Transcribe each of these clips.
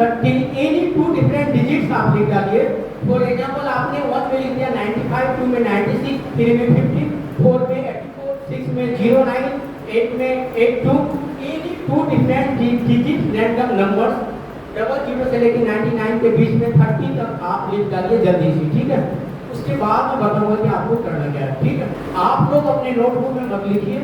13 any two different digits आप लिख डालिए। फॉर एग्जांपल आपने 1 में लिख दिया 95, 2 में 96, 3 में 50, 4 में 84, 6 में 09, 8 में 82, any two different digit random numbers 00 से लेकर 99 के बीच में 30 तक आप लिख डालिए जल्दी से, ठीक है। उसके बाद मैं बताऊंगा कि आपको करना क्या है, ठीक है। आप लोग अपने नोटबुक में मत लिखिए,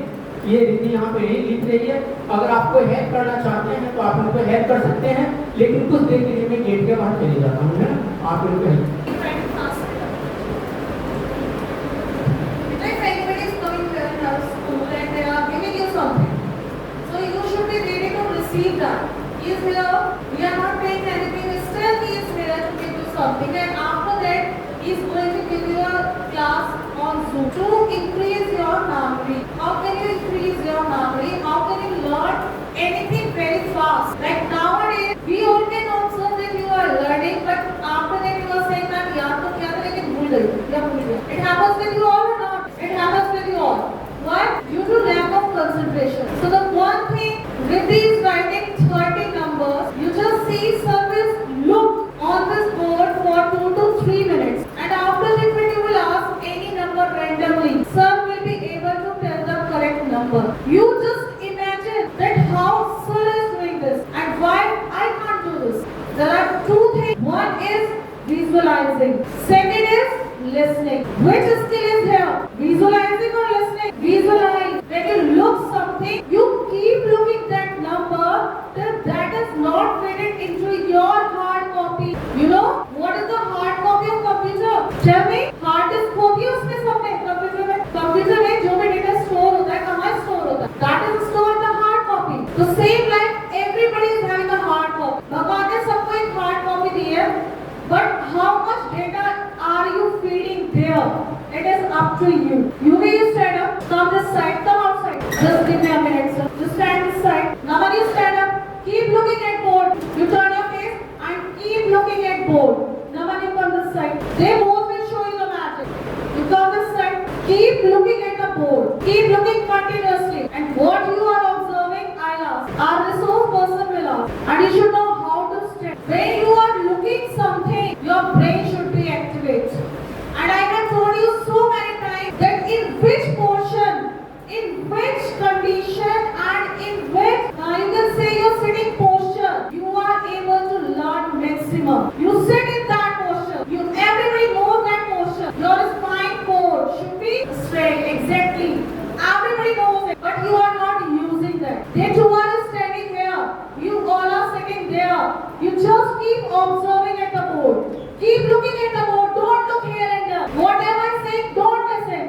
ये रिद्धि यहाँ पे नहीं लिख रही है। अगर आपको हेल्प करना चाहते हैं तो आप उनको हेल्प कर सकते हैं, लेकिन कुछ देर के लिए मैं गेट के बाहर चले जाता हूँ, है ना। आप उनको help He is here, we are not paying anything, still he is here to give you something, and after that he is going to give you a class on Zoom to increase your memory. How can you increase your memory? How can you learn anything very fast? Like nowadays, we all can observe that you are learning, but after that you are saying that yaar to kya tha lekin bhul gayi. It happens with you all or not? It happens with you all. Why? Due to lack of concentration. So the one thing with these writing 30 numbers, you just see service look on this board for 2 to 3 minutes, and after that when you will ask any number randomly, sir will be able to tell the correct number. You just imagine that how sir is doing this and why I can't do this. There are two things. One is visualizing. Second is listening. Which skill is here? Visualizing or listening? Visualize. When you look something, you keep looking that number till that is not fitted into your hard copy. You know what is the hard copy of computer? Tell me. Hard disk होती है उसमें सब में computer में जो भी data store होता है कहाँ स्टोर होता है? That is stored in the hard copy. So same like everybody is having a hard copy. भगवान ने सबको एक hard copy दी है, but how much data are you feeding there? It is up to you. You stand up, come this side, come outside. Just give me a minute, sir. Just stand this side. Now when you stand up, keep looking at board. You turn your face and keep looking at board. Now when you come this side, they both will show you the magic. You come this side, keep looking at the board. Keep looking continuously. And what you are observing, I'll ask. Our resource person will ask. And you should know how to stand. When you are looking something, your brain should be activated. And I have told you so many times that in which portion, in which condition, and in which, you can say your sitting posture, you are able to learn maximum. You sit in that posture. Everybody knows that posture. Your spine cord should be straight, exactly. Everybody knows it, but you are not using that. They two are standing here. You all are sitting there. You just keep observing at the board. Keep looking at the board. Don't look here and there. Whatever I say, don't listen.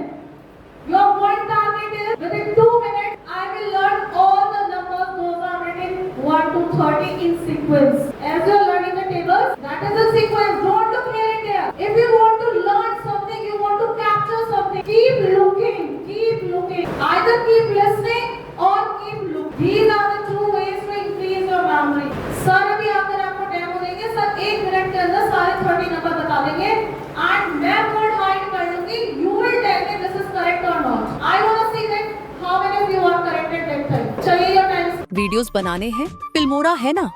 Your one target is within 2 minutes, I will learn all the numbers. Those are written 1 to 30 in sequence. As you are learning the tables, that is the sequence. Don't look here and there. If you want to learn something, you want to capture something, keep looking. Keep looking. Either keep listening or keep looking. These are the two ways to increase your memory. Sir अभी आकर आपको demo देंगे। Sir 1 minute के अंदर सारे 30 number बता देंगे and मैं बोर्ड हाइड कर दूंगी. You will tell me this is correct or not. I want to see that how many of you are correct at that time. चलिए your time. वीडियोस बनाने हैं फिल्मोरा है ना।